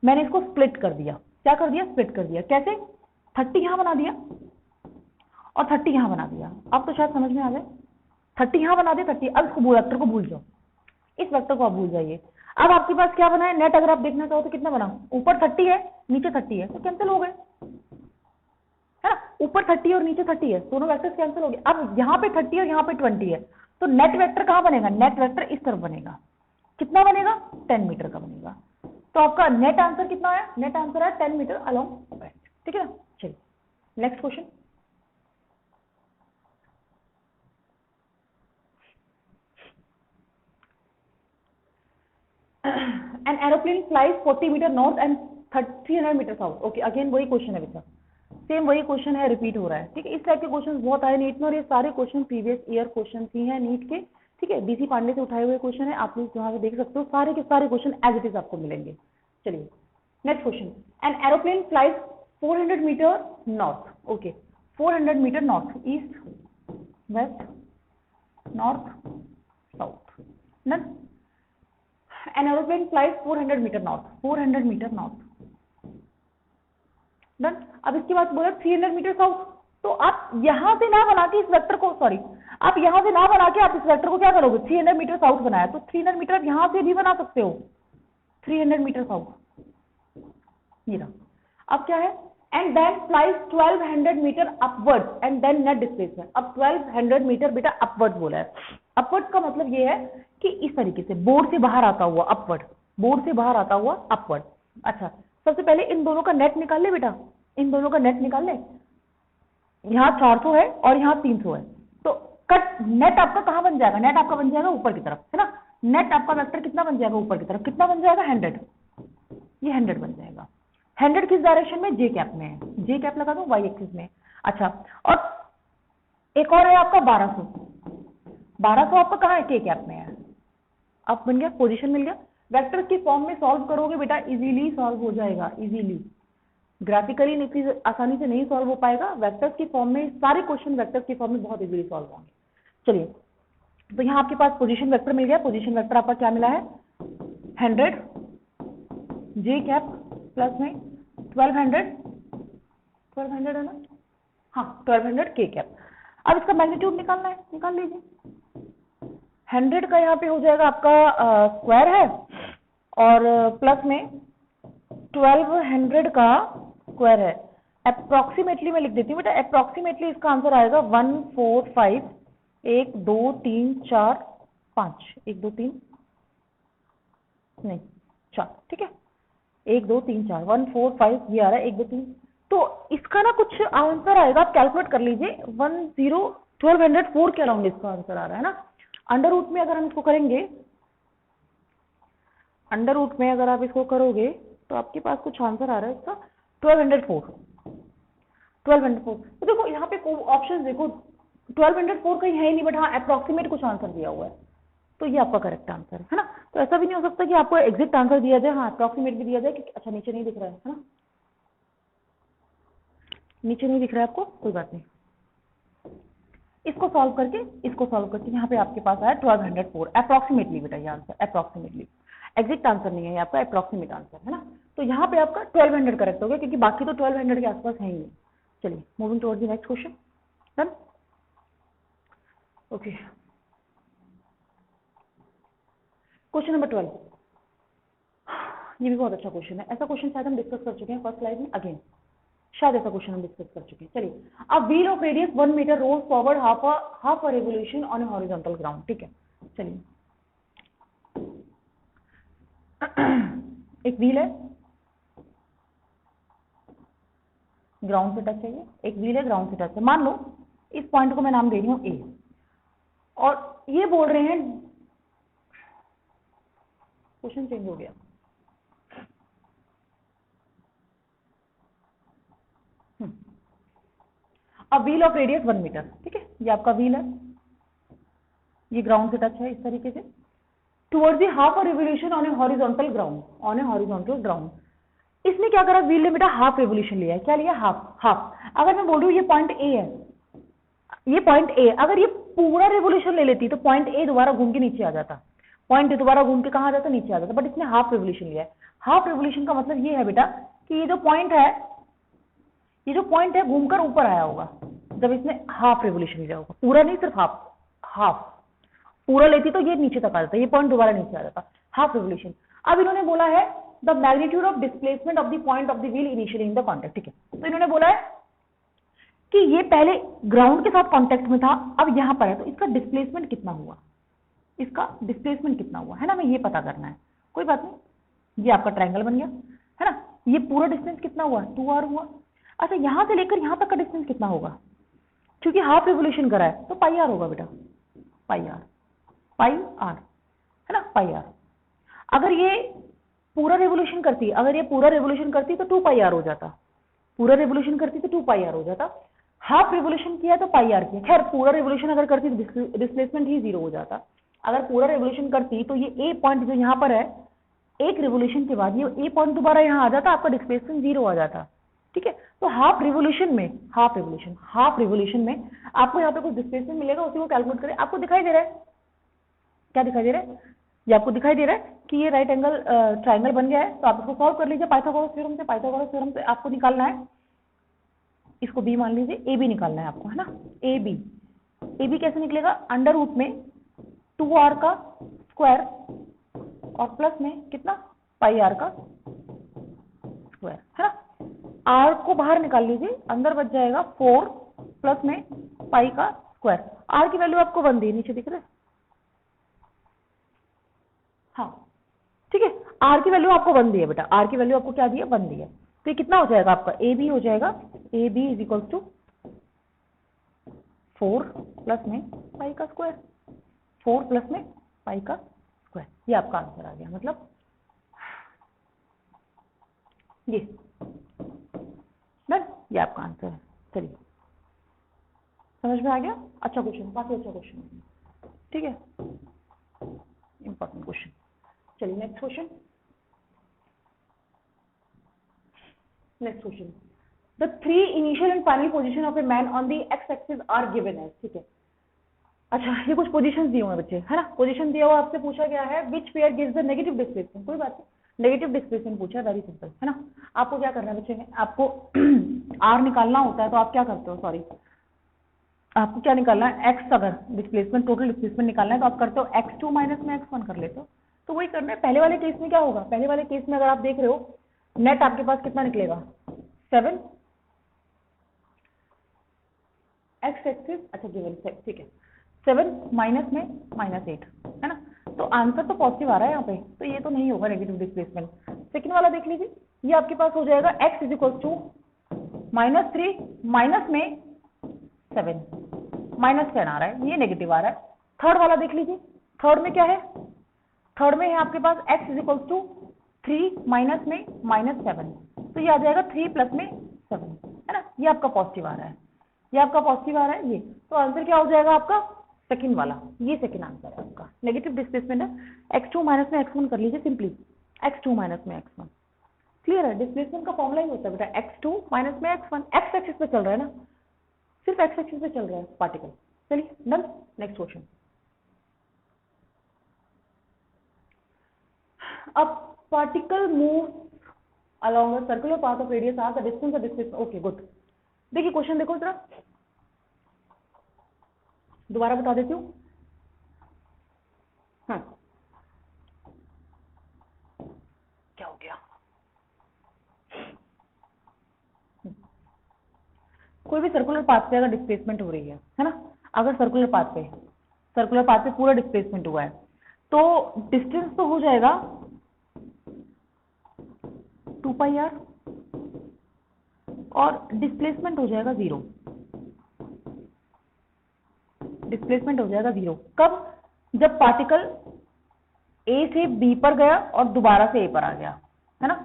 मैंने इसको स्प्लिट कर दिया, क्या कर दिया, स्प्लिट कर दिया, कैसे, 30 यहाँ बना दिया और 30 यहाँ बना दिया। अब तो शायद समझ में आ जाए, 30 यहाँ बना दिया, 30, अब इसको वेक्टर को भूल जाओ, इस वेक्टर को आप भूल जाइए। अब आपके पास क्या बना है, नेट अगर आप देखना चाहो तो कितना बना, ऊपर 30 है नीचे 30 है, तो कैंसिल हो गए, है ना, ऊपर 30 और नीचे 30 है, दोनों वेक्टर्स कैंसिल हो गए। अब यहाँ पे 30 और यहाँ पे 20 है, तो नेट वेक्टर कहाँ बनेगा, नेट वेक्टर इस तरफ बनेगा, कितना बनेगा, 10 मीटर का बनेगा। तो आपका नेट आंसर कितना है, नेट आंसर है 10 मीटर अलोंग वेट, ठीक है ना। चलिए next question. An aeroplane flies 40 metre north and 300 metre south. Okay, again वही क्वेश्चन है बेटा, सेम वही क्वेश्चन है, रिपीट हो रहा है, ठीक है। इस टाइप के क्वेश्चन बहुत आए नीट में, और ये सारे क्वेश्चन प्रीवियस ईयर क्वेश्चन ही हैं नीट के, ठीक है। बीसी पांडे से उठाए हुए क्वेश्चन है, आप लोग जहाँ पे देख सकते हो, सारे के सारे क्वेश्चन एज इट इज आपको मिलेंगे। चलिए next question. An aeroplane flies 400 metre north, okay, 400 metre north, east west north south, done. An aeroplane flies 400 metre north, 400 metre north, done. अब इसके बाद बोला 300 मीटर साउथ, तो आप यहां से ना बना के इस वेक्टर को, सॉरी, आप यहां से ना बना के आप इस वेक्टर को क्या करोगे, 300 मीटर साउथ बनाया, तो 300 मीटर आप यहां से भी बना सकते हो, 300 मीटर साउथ, ये रहा। अब क्या है, and then flies 1200 metre upward and then net displacement. अब 1200 मीटर बेटा अपवर्ड बोला है, अपवर्ड का मतलब ये है कि इस तरीके से बोर्ड से बाहर आता हुआ अपवर्ड, बोर्ड से बाहर आता हुआ अपवर्ड। अच्छा, सबसे पहले इन दोनों का नेट निकाल ले बेटा, इन दोनों का नेट निकाल ले, यहाँ 400 है और यहाँ 300 है, तो कट नेट आपका कहाँ बन जाएगा, नेट आपका बन जाएगा ऊपर की तरफ, है ना। नेट आपका वेक्टर कितना बन जाएगा ऊपर की तरफ, कितना बन जाएगा 100, ये 100 बन जाएगा। 100 किस डायरेक्शन में, जे कैप में है, जे कैप लगा दो वाई एक्सिस में। अच्छा, और एक और है आपका 1200, 1200 आपका कहाँ है, के कैप में है। अब बन गया, पोजीशन मिल गया। वेक्टर्स की फॉर्म में सॉल्व करोगे बेटा, इजीली सॉल्व हो जाएगा, इजीली, ग्राफिकली नहीं, आसानी से नहीं सॉल्व हो पाएगा। वेक्टर्स की फॉर्म में सारे क्वेश्चन वेक्टर्स की फॉर्म में बहुत इजीली सॉल्व होंगे। चलिए, तो यहाँ आपके पास पोजीशन वेक्टर मिल गया, पोजीशन वेक्टर आपका क्या मिला है, 100 जे कैप प्लस में 1200 है ना, हाँ 1200 के कैप। अब इसका मैग्नीट्यूड निकालना है, निकाल लीजिए। 100 का यहाँ पे हो जाएगा आपका स्क्वायर है, और प्लस में 1200 का स्क्वायर है। अप्रोक्सीमेटली मैं लिख देती हूँ बेटा, अप्रोक्सीमेटली इसका आंसर आएगा 145, 1 2 3 4 5, 1 2 3 नहीं 4, ठीक है, 1 2 3 4, 145 ये आ रहा है, 1 2 3। तो इसका ना कुछ आंसर आएगा, आप कैलकुलेट कर लीजिए, 1204 के अराउंड इसका आंसर आ रहा है ना। अंडर रूट में अगर हम इसको करेंगे, अंडर रूट में अगर आप इसको करोगे तो आपके पास कुछ आंसर आ रहा है इसका 1204। तो देखो यहाँ पे ऑप्शन देखो, 1204 कहीं है ही नहीं, बट हाँ अप्रोक्सीमेट कुछ आंसर दिया हुआ है, तो ये आपका करेक्ट आंसर है ना। तो ऐसा भी नहीं हो सकता कि आपको एग्जैक्ट आंसर दिया जाए, हाँ अप्रोक्सीमेट भी दिया जाए, कि अच्छा नीचे नहीं दिख रहा है ना, नीचे नहीं दिख रहा है आपको, कोई बात नहीं। इसको सॉल्व करके यहाँ पे आपके पास आया 1204, अप्रोक्सीमेटली बेटा ये आंसर, अप्रोक्सीमेटली, एग्जैक्ट आंसर नहीं है ये आपका, अप्रोक्सीमेट आंसर है ना। तो यहाँ पे आपका 1200 करेक्ट हो गया, क्योंकि बाकी तो 1200 के आसपास है ही नहीं। चलिए moving towards the next question, done, okay. Question number 12, ये भी बहुत अच्छा क्वेश्चन है, ऐसा क्वेश्चन शायद हम डिस्कस कर चुके हैं फर्स्ट स्लाइड में, अगेन शायद ऐसा क्वेश्चन हम डिस्कस कर चुके हैं। चलिए, a wheel of radius 1 metre rolls forward half a revolution on a horizontal ground, ठीक है। चलिए, एक व्हील है, ग्राउंड से टच है, ये एक व्हील है, ग्राउंड से टच है। मान लो इस पॉइंट को मैं नाम दे रही हूँ ए, और ये बोल रहे हैं, क्वेश्चन चेंज हो गया, अब व्हील ऑफ रेडियस 1 मीटर, ठीक है, ये आपका व्हील है, ये ग्राउंड से टच है इस तरीके से, towards the half a revolution on a horizontal ground, on a horizontal ground. इसने क्या करा, व्हील ने बेटा हाफ रिवोल्यूशन लिया है, क्या लिया, हाफ। अगर मैं बोल रही हूँ ये पॉइंट ए है, ये पॉइंट ए, अगर ये पूरा रिवोल्यूशन ले लेती तो पॉइंट ए दोबारा घूम के नीचे आ जाता, पॉइंट ए दोबारा घूम के कहाँ आ जाता, नीचे आ जाता, बट इसने हाफ रिवोल्यूशन लिया है। हाफ रिवोल्यूशन का मतलब ये है बेटा कि ये जो पॉइंट है घूमकर ऊपर आया होगा जब इसने हाफ रिवोल्यूशन लिया होगा, पूरा नहीं, सिर्फ हाफ। पूरा लेती तो ये नीचे तक आ जाता, ये पॉइंट दोबारा नीचे आ जाता, हाफ रिवोल्यूशन। अब इन्होंने बोला है the magnitude of displacement of the point of the wheel initially in the contact, ठीक है। तो इन्होंने बोला है कि ये पहले ग्राउंड के साथ कॉन्टेक्ट में था, अब यहां पर है, तो इसका डिस्प्लेसमेंट कितना हुआ, इसका डिस्प्लेसमेंट कितना हुआ, है ना, हमें ये पता करना है। कोई बात नहीं, ये आपका ट्रायंगल बन गया, है ना। ये पूरा डिस्टेंस कितना हुआ, 2r हुआ। अच्छा, यहां से लेकर यहां तक का डिस्टेंस कितना होगा, क्योंकि हाफ रिवोल्यूशन करा है तो पाई आर होगा बेटा, पाई आर, पाई आर, है ना, पाई आर। अगर ये पूरा रेवोल्यूशन करती, अगर ये पूरा रेवोल्यूशन करती तो 2 पाई आर हो जाता, पूरा रेवोल्यूशन करती तो 2 पाई आर हो जाता। हाफ रेवोल्यूशन किया तो पाई आर किया। खैर पूरा रेवोल्यूशन अगर करती तो डिस्प्लेसमेंट ही 0 हो जाता। अगर पूरा रेवोल्यूशन करती तो ये ए पॉइंट जो यहाँ पर है, एक रेवोल्यूशन के बाद ये ए पॉइंट दोबारा यहाँ आ जाता, आपका डिस्प्लेसमेंट 0 आ जाता, ठीक है। तो हाफ रिवोल्यूशन में, हाफ रिवोल्यूशन में आपको यहाँ पे कुछ डिस्प्लेसमेंट मिलेगा, उसी को कैलकुलेट करें। आपको दिखाई दे रहा है, क्या दिखाई दे रहा है, ये आपको दिखाई दे रहा है कि ये राइट एंगल ट्राइंगल बन गया है। तो आप इसको सॉल्व कर लीजिए पाइथागोरस थ्योरम से। पाइथागोरस थ्योरम से आपको निकालना है, इसको बी मान लीजिए, ए बी निकालना है आपको, है ना। ए बी कैसे निकलेगा, अंडर रूट में 2r का स्क्वायर और प्लस में कितना, पाई आर का स्क्वायर, है ना। r को बाहर निकाल लीजिए, अंदर बच जाएगा 4 प्लस में पाई का स्क्वायर। r की वैल्यू आपको 1 दी, नीचे दिख रहा है, हाँ ठीक है। r की वैल्यू आपको 1 दी है बेटा, r की वैल्यू आपको क्या दी है, 1 दी है। तो ये कितना हो जाएगा आपका, ए बी हो जाएगा, A B is equal to 4 plus में पाई का स्क्वायर, 4 प्लस में पाई का स्क्वायर। ये आपका आंसर आ गया, मतलब ये डन, ये आपका आंसर है। चलिए समझ में आ गया, अच्छा क्वेश्चन, काफी अच्छा क्वेश्चन, ठीक है, इंपॉर्टेंट क्वेश्चन। चलिए next question, next question, the 3 initial and final position of a man on the X axis are given है, ठीक है। अच्छा, ये कुछ पोजीशंस दिए हुए हैं बच्चे, है ना। पोजीशन दिया हुआ, आपसे पूछा गया है which pair gives the negative displacement. कोई बात नहीं, नेगेटिव डिस्प्लेसमेंट पूछा है, वेरी सिंपल, है ना। आपको क्या करना है बच्चे, आपको आर निकालना होता है, तो आप क्या करते हो, सॉरी आपको क्या निकालना है, एक्स, अगर डिस्प्लेसमेंट, टोटल डिस्प्लेसमेंट निकालना है तो आप करते हो x2 माइनस में x1 कर लेते हो। तो वही करना है। पहले वाले केस में क्या होगा, पहले वाले केस में अगर आप देख रहे हो, नेट आपके पास कितना निकलेगा, 7 एक्स एक्सिस, अच्छा गिवन, ठीक है, 7 माइनस में -8, है ना। तो आंसर तो पॉजिटिव आ रहा है यहाँ पे, तो ये तो नहीं होगा नेगेटिव डिस्प्लेसमेंट। सेकंड वाला देख लीजिए, ये आपके पास हो जाएगा x is equal to -3 minus में 7, -10 आ रहा है, ये नेगेटिव आ रहा है। थर्ड वाला देख लीजिए, थर्ड में क्या है, थर्ड में है आपके पास x is equal to 3 minus में -7, तो ये आ जाएगा 3 प्लस में 7, है ना। ये आपका पॉजिटिव आ रहा है, ये आपका पॉजिटिव आ रहा है, ये तो आंसर क्या हो जाएगा आपका, सेकंड वाला, ये सेकंड आंसर है आपका। नेगेटिव डिस्प्लेसमेंट है, x2 माइनस में x1 कर लीजिए सिंपली, x2 माइनस में x1, क्लियर है। डिस्प्लेसमेंट का फॉर्मूला ही होता है बेटा, x2 माइनस में x1, x एक्सिस पे चल रहा है ना, सिर्फ x एक्सिस पे चल रहा है पार्टिकल। चलिए डन, नेक्स्ट क्वेश्चन। अब particle move along a circular path of radius r, the distance of displacement, okay good। देखिए क्वेश्चन देखो जरा, दोबारा बता देती हूँ। क्या हो गया, कोई भी सर्कुलर पाथ पे अगर डिस्प्लेसमेंट हो रही है ना, अगर सर्कुलर पाथ पे पूरा डिस्प्लेसमेंट हुआ है, तो डिस्टेंस तो हो जाएगा 2 पाई आर और डिस्प्लेसमेंट हो जाएगा 0, डिस्प्लेसमेंट हो जाएगा 0। कब, जब पार्टिकल ए से बी पर गया और दोबारा से ए पर आ गया, है ना।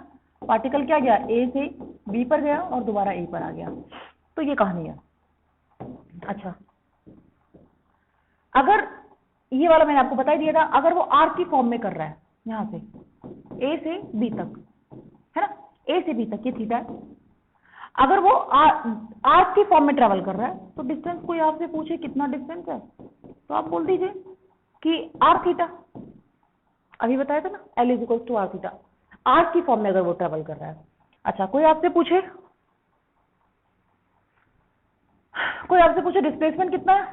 पार्टिकल क्या गया, ए से बी पर गया और दोबारा ए पर आ गया, तो ये कहानी है। अच्छा, अगर ये वाला मैंने आपको बता ही दिया था, अगर वो आर्क की फॉर्म में कर रहा है, यहां से ए से बी तक, है ना, ए से बी तक ये थीटा है। अगर वो आर्क की फॉर्म में ट्रेवल कर रहा है, तो डिस्टेंस कोई आपसे पूछे कितना डिस्टेंस है, तो आप बोल दीजिए कि आर थीटा, अभी बताया था ना, L is equal to R theta, arc की फॉर्म में अगर वो ट्रेवल कर रहा है। अच्छा, कोई आपसे पूछे डिस्प्लेसमेंट कितना है,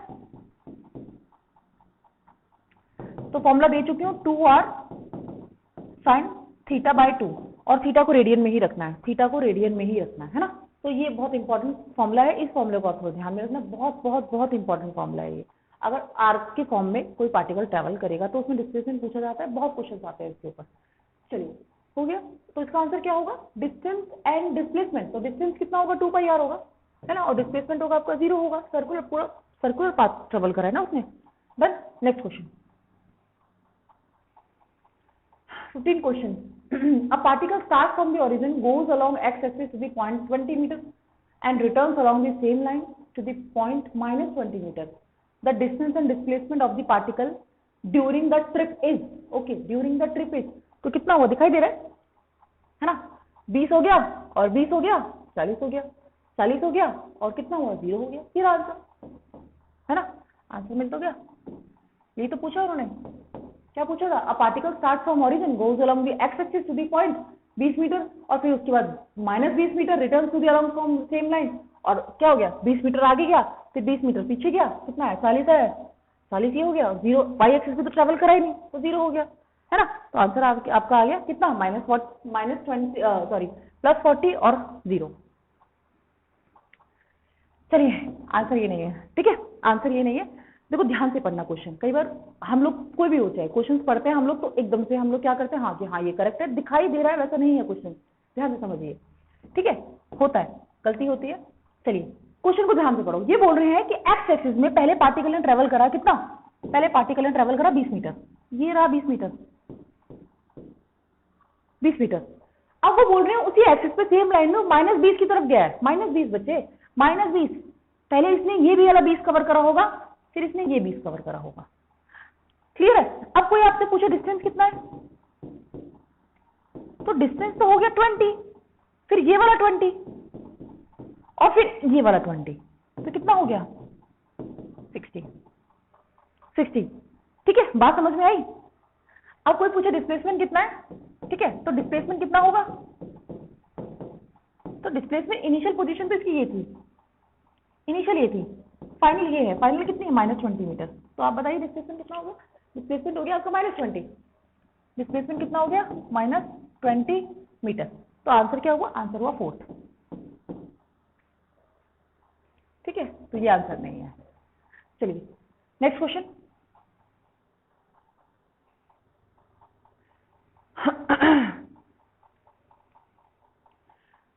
तो फॉर्मूला दे चुकी हूं, 2r साइन थीटा बाय 2, और थीटा को रेडियन में ही रखना है, थीटा को रेडियन में ही रखना है ना। तो ये बहुत इंपॉर्टेंट फॉर्मूला है, इस फॉर्मूले को आपको ध्यान में रखना, बहुत बहुत बहुत इंपॉर्टेंट फॉर्मूला है ये। अगर आर्क के फॉर्म में कोई पार्टिकल ट्रेवल करेगा तो उसमें डिस्प्लेसमेंट पूछा जाता है, बहुत क्वेश्चन आते हैं इसके ऊपर। चलिए हो गया, तो इसका आंसर क्या होगा, डिस्टेंस एंड डिस्प्लेसमेंट। तो डिस्टेंस कितना होगा, 2πr होगा, है ना, और डिस्प्लेसमेंट होगा आपका 0 होगा, सर्कुलर पूरा सर्कुलर पाथ ट्रेवल करा है ना उसने। Done. Next question 15 question. A particle starts from the origin, goes along x-axis to the point 20 meters and returns along the same line to the point minus 20 meters. The distance and displacement of the particle during the trip is, okay, during the trip is, तो कितना हुआ दिखाई दे रहा है ना, 20 हो गया और 20 हो गया 40 हो गया, 40 हो गया और कितना हुआ 0 हो गया, फिर आंसर है ना, आंसर मिल तो गया। यही तो पूछा उन्होंने, क्या पूछा था, a particle start from origin goes along the X axis to the point 20 metre और फिर उसके बाद minus 20 metre return to the along from same line, और क्या हो गया 20 मीटर आगे गया फिर 20 मीटर पीछे गया, कितना है 40 है, 40 ये हो गया, 0 वाई एक्सिस पे तो ट्रेवल करा ही नहीं तो 0 हो गया, है ना। तो आंसर आपका आ गया कितना, +40 और 0। चलिए आंसर ये नहीं है, ठीक है, आंसर ये नहीं है। देखो ध्यान से पढ़ना क्वेश्चन, कई बार हम लोग कोई भी हो चाहे क्वेश्चन पढ़ते हैं हम लोग तो एकदम से हम लोग क्या करते हैं, हाँ कि हाँ ये करेक्ट है दिखाई दे रहा है, वैसा नहीं है क्वेश्चन, ध्यान से समझिए, ठीक है, होता है, गलती होती है। चलिए क्वेश्चन को ध्यान से पढ़ो, ये बोल रहे हैं कि एक्स एक्सिस में पहले पार्टिकल ने ट्रेवल करा कितना, पहले पार्टिकल ने ट्रेवल करा 20 मीटर, ये रहा 20 मीटर, 20 मीटर। अब वो बोल रहे हैं उसी एक्सिस पे सेम लाइन में -20 की तरफ गया है, -20 बच्चे, -20, पहले इसने ये भी वाला 20 कवर करा होगा, फिर इसने ये 20 कवर करा होगा, क्लियर है। अब कोई आपसे पूछे डिस्टेंस कितना है, तो डिस्टेंस तो हो गया 20, फिर ये वाला 20 और फिर ये वाला 20, तो कितना हो गया 60, ठीक है, बात समझ में आई। अब कोई पूछे डिस्प्लेसमेंट कितना है, ठीक है, तो डिस्प्लेसमेंट कितना होगा, तो डिस्प्लेसमेंट इनिशियल पोजीशन तो इसकी ये थी, इनिशियल ये थी, फाइनल ये है, फाइनल कितनी है -20 मीटर, तो आप बताइए डिस्प्लेसमेंट कितना होगा, डिस्प्लेसमेंट हो गया आपका -20, डिस्प्लेसमेंट कितना हो गया -20 मीटर, तो आंसर क्या हुआ, आंसर हुआ 4th, ठीक है, तो ये आंसर नहीं है। चलिए next question,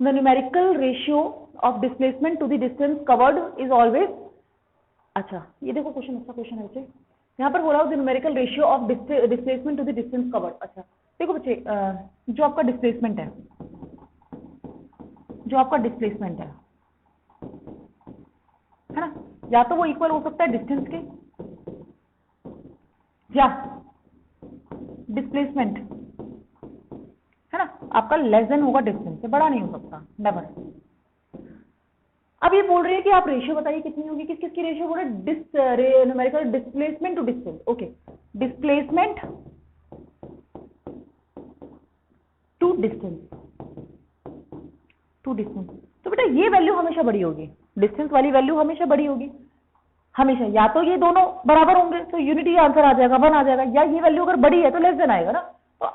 the numerical ratio of displacement to the distance covered is always, अच्छा ये देखो क्वेश्चन, अच्छा क्वेश्चन है बच्चे, यहाँ पर बोला the numerical ratio of displacement to the distance covered। अच्छा देखो बच्चे, जो आपका डिस्प्लेसमेंट है, जो आपका डिस्प्लेसमेंट है ना, या तो वो इक्वल हो सकता है डिस्टेंस के, या डिस्प्लेसमेंट है ना आपका लेस देन होगा डिस्टेंस से, बड़ा नहीं हो सकता, नेवर। अब ये बोल रहे हैं कि आप रेशियो बताइए कितनी होगी, किस किस की रेशियो बोल रहे हैं, numerical displacement to distance, okay, displacement to distance, तो बेटा ये वैल्यू हमेशा बड़ी होगी, डिस्टेंस वाली वैल्यू हमेशा बड़ी होगी, हमेशा, या तो ये दोनों बराबर होंगे तो यूनिटी आंसर आ जाएगा 1 आ जाएगा, या ये वैल्यू अगर बड़ी है तो लेस देन आएगा ना, तो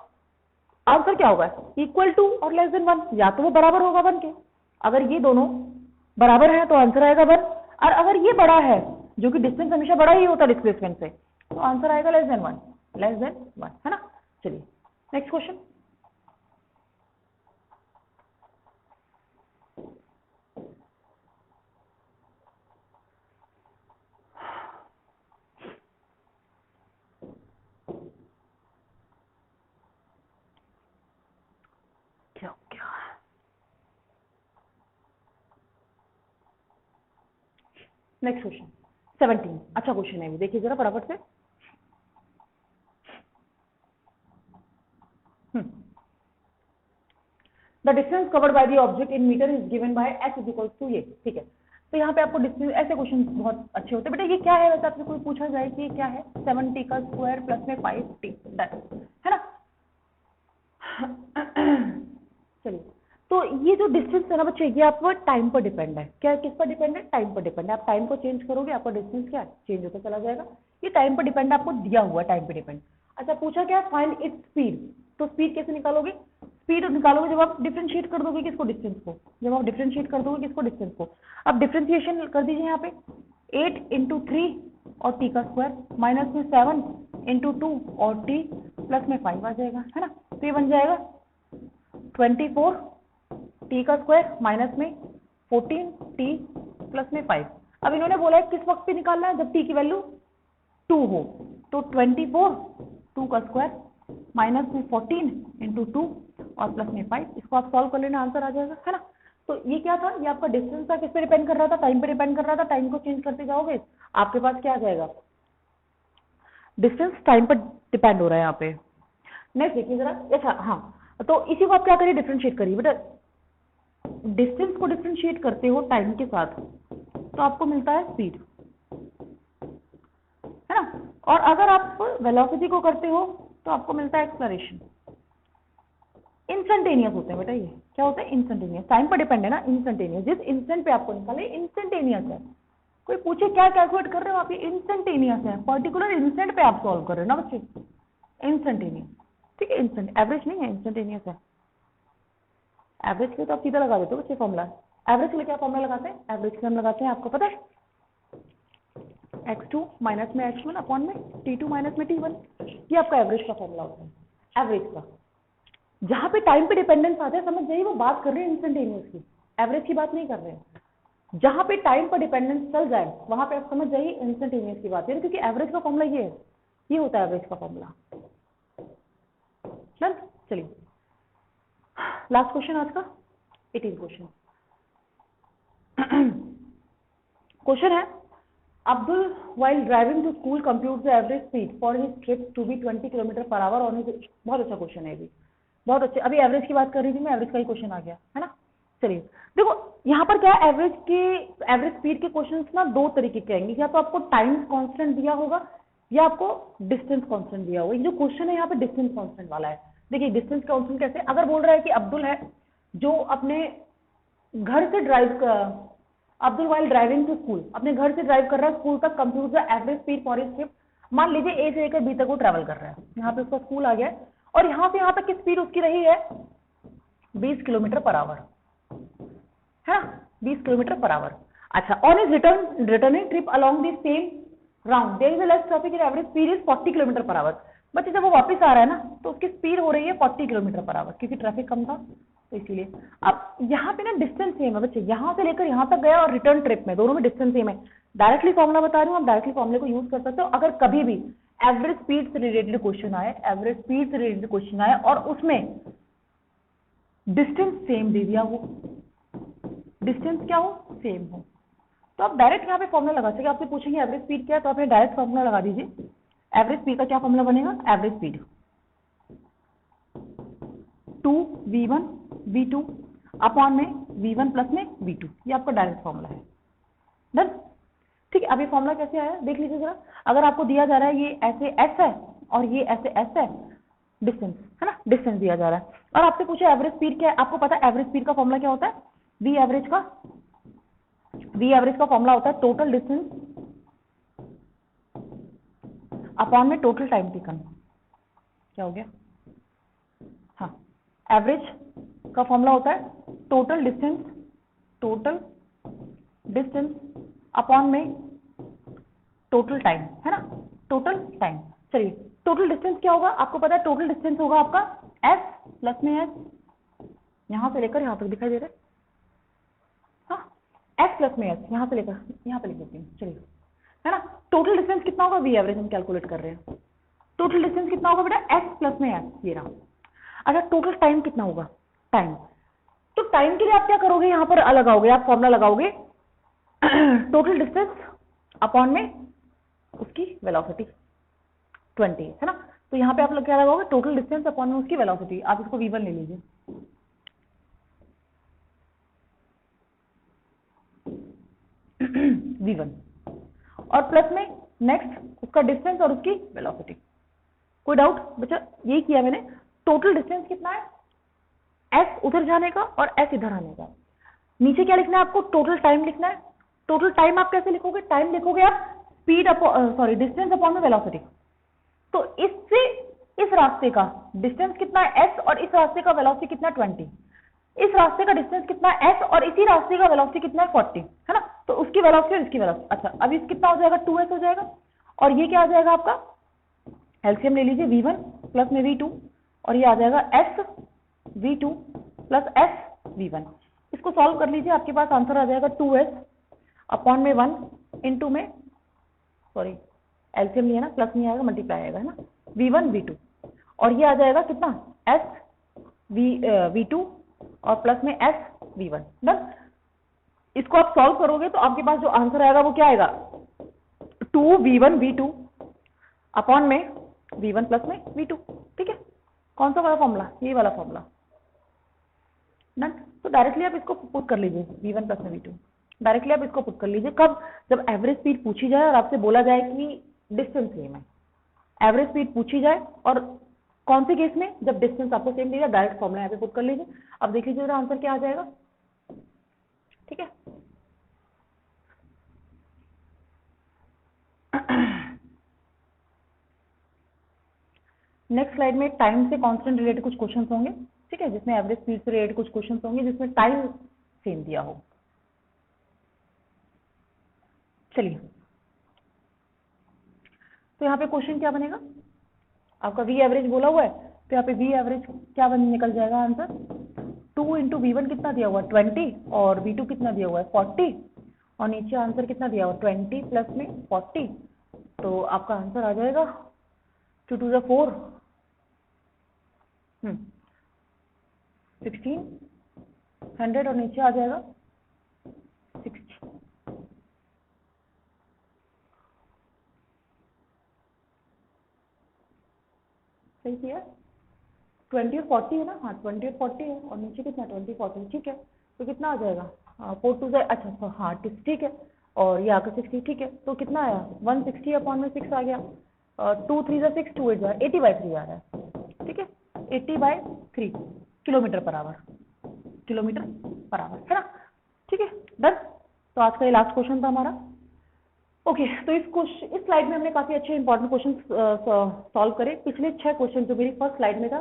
आंसर क्या होगा, इक्वल टू और लेस देन 1, या तो वो बराबर होगा 1 के, अगर ये दोनों बराबर है तो आंसर आएगा 1, और अगर ये बड़ा है, जो कि डिस्टेंस हमेशा बड़ा ही होता है डिस्प्लेसमेंट से, तो आंसर आएगा लेस देन 1, है ना। चलिए नेक्स्ट क्वेश्चन, क्या क्या नेक्स्ट क्वेश्चन 17, अच्छा क्वेश्चन है, देखिए जरा फटाफट से, the distance covered by the object in metre is given by h equals to ये, ठीक है, तो यहाँ पे आपको डिस्टेंस, ऐसे क्वेश्चन बहुत अच्छे होते हैं बेटा, ये क्या है वैसे आपसे कोई पूछा जाए कि ये क्या है, 7t का स्क्वायर प्लस में 5t, डन, है ना। चलिए, तो ये जो डिस्टेंस है ना बच्चे, ये आपको टाइम पर डिपेंड है, क्या किस पर डिपेंड है, टाइम पर डिपेंड है, आप टाइम को चेंज करोगे आपका डिस्टेंस क्या चेंज होता चला जाएगा, ये टाइम पर डिपेंड, आपको दिया हुआ टाइम पर डिपेंड। अच्छा पूछा क्या, फाइंड इट्स स्पीड, तो स्पीड कैसे निकालोगे? स्पीड निकालोगे जब आप डिफरेंशिएट कर दोगे किसको? डिस्टेंस को। जब आप डिफरेंशिएट कर दोगे किसको? डिस्टेंस को। अब डिफरेंशिएशन कर दीजिए यहाँ पे 8 × 3 और t का स्क्वायर माइनस में 7 × 2 और t प्लस में 5 आ जाएगा, है ना। तो ये बन जाएगा 24 t का स्क्वायर माइनस में 14 t प्लस में 5। अब इन्होंने बोला है किस वक्त पे निकालना है? जब t की वैल्यू 2 हो। तो 24 2 का स्क्वायर माइनस में 14 × 2 और प्लस में 5। इसको आप सॉल्व कर लेना, आंसर आ जाएगा, है ना। तो ये क्या था? ये आपका डिस्टेंस था, किस पे डिपेंड कर रहा था? टाइम पे डिपेंड कर रहा था। टाइम को चेंज करते जाओगे आपके पास क्या आ जाएगा? डिस्टेंस टाइम पर डिपेंड हो रहा है यहाँ पे। नेक्स्ट देखिए जरा। अच्छा हाँ, तो इसी को आप क्या करिए? डिफरेंशिएट करिए बेटा। डिस्टेंस को डिफरेंशिएट करते हो टाइम के साथ तो आपको मिलता है स्पीड, है ना। और अगर आप वेलोसिटी को करते हो तो आपको मिलता है एक्सेलरेशन। इंस्टेंटेनियस होते हैं बेटा ये। क्या होता है? इंस्टेंटेनियस। टाइम पर डिपेंड है ना, इंस्टेंटेनियस। जिस इंस्टेंट पे आपको निकाले इंस्टेंटेनियस है। कोई पूछे क्या कैलकुलेट कर रहे हो आप, ये इंस्टेंटेनियस है। पर्टिकुलर इंस्टेंट पे आप सॉल्व कर रहे हो ना बच्चे, इंस्टेंटेनियस, ठीक है। इंस्टेंट, एवरेज नहीं है, इंस्टेंटेनियस है। एवरेज के लिए तो आप सीधा लगा देते हो बच्चे फॉर्मूला। एवरेज के लिए क्या फॉर्मूला लगाते हैं? एवरेज के लिए हम लगाते हैं, आपको पता है, x2 माइनस में x1 अपॉन में t2 माइनस में t1। ये आपका एवरेज का फॉर्मूला होता है, एवरेज का। जहां पे टाइम पे डिपेंडेंस आता है, समझ जाइए वो बात कर रहे हैं इंस्टेंटेनियस की, एवरेज की बात नहीं कर रहे हैं। जहां पे टाइम पर डिपेंडेंस चल जाए वहां पे आप समझ जाइए इंस्टेंटेनियस की बात है, क्योंकि एवरेज का फॉर्मूला ये है, ये होता है एवरेज का फॉर्मूला। चलिए लास्ट क्वेश्चन आज का, 18 क्वेश्चन। क्वेश्चन है, Abdul while driving to school computes the average speed for his trip to be 20 km/h on his। बहुत अच्छा क्वेश्चन है, भी बहुत अच्छे। अभी एवरेज की बात कर रही थी मैं, एवरेज का ही क्वेश्चन आ गया, है ना। चलिए देखो यहाँ पर क्या है, एवरेज स्पीड के क्वेश्चंस ना दो तरीके के आएंगे। या तो आपको टाइम कांस्टेंट दिया होगा या आपको डिस्टेंस कांस्टेंट दिया होगा। ये जो क्वेश्चन है यहाँ पे डिस्टेंस कांस्टेंट वाला है। देखिए डिस्टेंस कांस्टेंट कैसे, अगर बोल रहा है कि अब्दुल है जो अपने घर से Abdul while driving to school, अपने घर से ड्राइव कर रहा है स्कूल तक, compute the average speed for his trip. मान लीजिए ए से लेकर बी तक वो ट्रैवल कर रहा है, यहाँ पे उसका स्कूल आ गया है और यहाँ से यहाँ तक की स्पीड उसकी रही है 20 km/h, है ना, 20 km/h। अच्छा, on his returning trip along the same round there is a less traffic and average speed is 40 km/h। बच्चे जब वो वापस आ रहा है ना तो उसकी स्पीड हो रही है 40 km/h, क्योंकि ट्रैफिक कम था तो इसीलिए। अब यहाँ पे ना डिस्टेंस सेम है बच्चे, यहाँ से लेकर यहाँ तक गया और रिटर्न ट्रिप में दोनों में डिस्टेंस सेम है। डायरेक्टली फॉर्मूला बता रही हूँ, आप डायरेक्टली फॉर्मूले को यूज कर सकते हो। अगर कभी भी एवरेज स्पीड से रिलेटेड क्वेश्चन आए, एवरेज स्पीड से रिलेटेड क्वेश्चन आए और उसमें डिस्टेंस सेम दे दिया हो, डिस्टेंस क्या हो, सेम हो, तो आप डायरेक्ट यहाँ पे फॉर्मूला लगा सकते। आपसे पूछेंगे एवरेज स्पीड क्या है, तो आपने डायरेक्ट फॉर्मूला लगा दीजिए। एवरेज स्पीड का क्या फॉर्मूला बनेगा? Average speed 2v1 v2 upon में v1 प्लस में v2, ये आपका डायरेक्ट फॉर्मूला है। डन, ठीक है। अब ये फॉर्मूला कैसे आया देख लीजिए जरा। अगर आपको दिया जा रहा है ये ऐसे s है और ये ऐसे s है, डिस्टेंस है ना, डिस्टेंस दिया जा रहा है और आपसे पूछे एवरेज स्पीड क्या है, आपको पता है एवरेज स्पीड का फॉर्मूला क्या होता है? v एवरेज का फॉर्मूला होता है टोटल डिस्टेंस अपॉन में टोटल टाइम टेकन। क्या हो गया? हाँ, एवरेज का फॉर्मूला होता है टोटल डिस्टेंस अपॉन में टोटल टाइम, है ना, टोटल टाइम। चलिए टोटल डिस्टेंस क्या होगा आपको पता है? टोटल डिस्टेंस होगा आपका s प्लस में s, यहां से लेकर यहां तक दिखाई दे रहा है, हाँ, s प्लस में s, यहां से लेकर यहां पे लिख देती हूँ। चलिए, है ना। टोटल डिस्टेंस कितना होगा? v एवरेज हम कैलकुलेट कर रहे हैं। टोटल डिस्टेंस कितना होगा बेटा? s प्लस में s, ये रहा। अच्छा, टोटल टाइम कितना होगा? टाइम, तो टाइम के लिए आप क्या करोगे? यहाँ पर लगाओगे, आप फॉर्मूला लगाओगे टोटल डिस्टेंस अपॉन में उसकी वेलोसिटी 20, है ना। तो यहाँ पे आप लोग क्या लगाओगे? टोटल डिस्टेंस अपॉन में उसकी वेलोसिटी। आप इसको v1 ले लीजिए, v1 और प्लस में नेक्स्ट उसका डिस्टेंस और उसकी वेलोसिटी। कोई डाउट बच्चा? यही किया मैंने। टोटल डिस्टेंस कितना है? s उधर जाने का और s इधर आने का। नीचे क्या लिखना है आपको? टोटल टाइम लिखना है। टोटल टाइम आप कैसे लिखोगे? टाइम लिखोगे आप स्पीड डिस्टेंस अपॉन में वेलोसिटी। तो इससे इस रास्ते का डिस्टेंस कितना है s और इस रास्ते का वेलोसिटी कितना है 20, इस रास्ते का डिस्टेंस कितना है s और इसी रास्ते का वेलोसिटी कितना है 40, है ना। तो उसकी वेलोसिटी और इसकी वेलोसिटी, अच्छा अब इस कितना हो जाएगा 2s हो जाएगा, और ये क्या आ जाएगा आपका, एलसीएम ले लीजिए v1 प्लस में v2, और ये आ जाएगा s v2 plus s v1। इसको सॉल्व कर लीजिए, आपके पास आंसर आ जाएगा 2s अपॉन में 1 इंटू में, सॉरी एलसीएम लिया ना, प्लस नहीं आएगा मल्टीप्लाई आएगा, है ना, v1 v2, और ये आ जाएगा कितना s v2 और प्लस में s v1। डन। इसको आप सॉल्व करोगे तो आपके पास जो आंसर आएगा वो क्या आएगा, 2v1 v2 अपॉन में v1 प्लस में v2। ठीक है, कौन सा वाला फॉर्मूला, ये वाला फॉर्मूला। डन। तो डायरेक्टली आप इसको पुट कर लीजिए, v1 प्लस में v2 डायरेक्टली आप इसको पुट कर लीजिए। कब, जब एवरेज स्पीड पूछी जाए और आपसे बोला जाए कि डिस्टेंस सेम है, एवरेज स्पीड पूछी जाए, और कौन से केस में, जब डिस्टेंस आपको सेम दिया, डायरेक्ट फॉर्मूला यहाँ पे पुट कर लीजिए। अब देख लीजिए आंसर क्या आ जाएगा। ठीक है, नेक्स्ट स्लाइड में टाइम से कांस्टेंट रिलेटेड कुछ क्वेश्चन होंगे। ठीक है, जिसमें एवरेज स्पीड से रिलेटेड कुछ क्वेश्चन होंगे जिसमें टाइम सेम दिया हो। चलिए, तो यहाँ पे क्वेश्चन क्या बनेगा, आपका वी एवरेज बोला हुआ है, तो यहाँ पे वी एवरेज क्या निकल जाएगा आंसर, 2 इंटू वी1 कितना दिया हुआ है 20, और v2 कितना दिया हुआ है 40, और नीचे आंसर कितना दिया हुआ है 20 प्लस में 40, तो आपका आंसर आ जाएगा 2 2 ज़ा 4, 1600, और नीचे आ जाएगा 60। सही किया, 20 और 40 है ना, हाँ 20 और 40 है, और नीचे कितना 20 40, ठीक है, तो कितना आ जाएगा 4 2 ज़ा, अच्छा हाँ ठीक है, और ये आकर 60, ठीक है, तो कितना आया 160 अपॉन में 6 आ गया, 2 3 ज़ा 6, 2 8 ज़ा 80/3 आ रहा है। ठीक है, 80/3 kilometre per hour, kilometre per hour, है ना। ठीक है, डन। तो आज का ये लास्ट क्वेश्चन था हमारा। ओके, तो इस स्लाइड में हमने काफी अच्छे इंपॉर्टेंट क्वेश्चन सॉल्व करे। पिछले 6 क्वेश्चन जो मेरी फर्स्ट स्लाइड में था,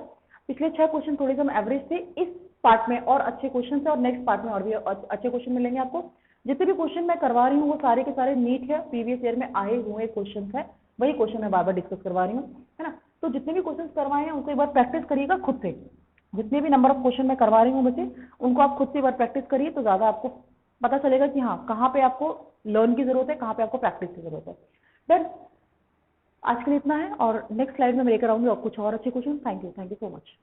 पिछले 6 क्वेश्चन थोड़े से हम एवरेज थे, इस पार्ट में और अच्छे क्वेश्चन है, और नेक्स्ट पार्ट में और भी अच्छे क्वेश्चन मिलेंगे आपको। जितने भी क्वेश्चन मैं करवा रही हूँ वो सारे के सारे नीट है, प्रीवियस ईयर में आए हुए क्वेश्चन है, वही क्वेश्चन मैं बार बार डिस्कस करवा रही हूँ, है ना। तो जितने भी क्वेश्चन करवाए हैं उनको एक बार प्रैक्टिस करिएगा खुद से, जितने भी नंबर ऑफ क्वेश्चन मैं करवा रही हूँ बच्चे, उनको आप खुद से एक बार प्रैक्टिस करिए, तो ज्यादा आपको पता चलेगा कि हाँ कहाँ पे आपको लर्न की जरूरत है, कहाँ पे आपको प्रैक्टिस की जरूरत है। डन। आज के लिए इतना है, और नेक्स्ट स्लाइड में मैं लेकर आऊंगी और कुछ और अच्छे question. Thank you so much.